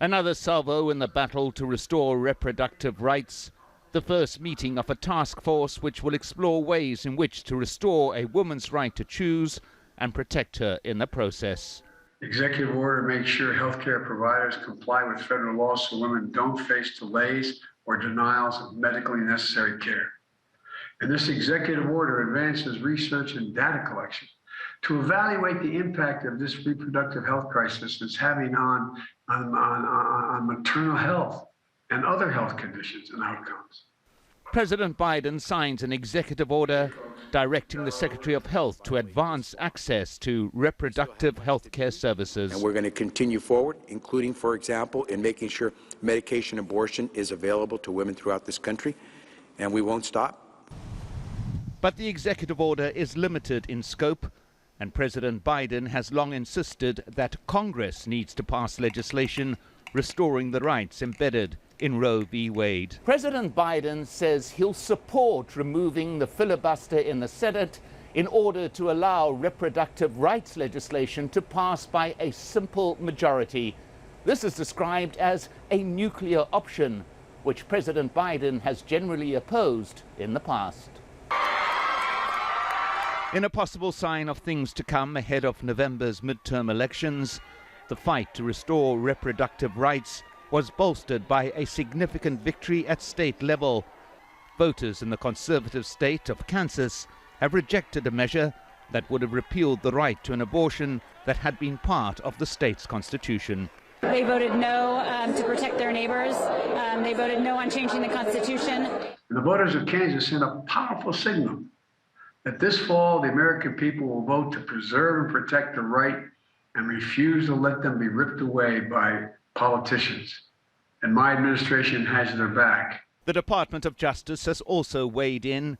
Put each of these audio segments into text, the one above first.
Another salvo in the battle to restore reproductive rights, the first meeting of a task force which will explore ways in which to restore a woman's right to choose and protect her in the process. Executive order makes sure healthcare providers comply with federal laws so women don't face delays or denials of medically necessary care. And this executive order advances research and data collection to evaluate the impact of this reproductive health crisis is having on maternal health and other health conditions and outcomes. President Biden signs an executive order directing the Secretary of Health to advance access to reproductive health care services. And we're going to continue forward, including, for example, in making sure medication abortion is available to women throughout this country, and we won't stop. But the executive order is limited in scope, and President Biden has long insisted that Congress needs to pass legislation restoring the rights embedded in Roe v. Wade. President Biden says he'll support removing the filibuster in the Senate in order to allow reproductive rights legislation to pass by a simple majority. This is described as a nuclear option, which President Biden has generally opposed in the past. In a possible sign of things to come ahead of November's midterm elections, the fight to restore reproductive rights was bolstered by a significant victory at state level. Voters in the conservative state of Kansas have rejected a measure that would have repealed the right to an abortion that had been part of the state's constitution. They voted no to protect their neighbors. They voted no on changing the Constitution. And the voters of Kansas sent a powerful signal that this fall the American people will vote to preserve and protect the right and refuse to let them be ripped away by politicians. And my administration has their back. The Department of Justice has also weighed in,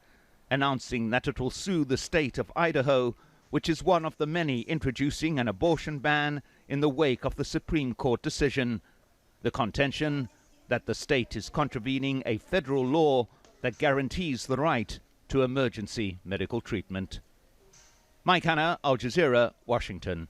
announcing that it will sue the state of Idaho, which is one of the many introducing an abortion ban in the wake of the Supreme Court decision. The contention that the state is contravening a federal law that guarantees the right to emergency medical treatment. Mike Hanna, Al Jazeera, Washington.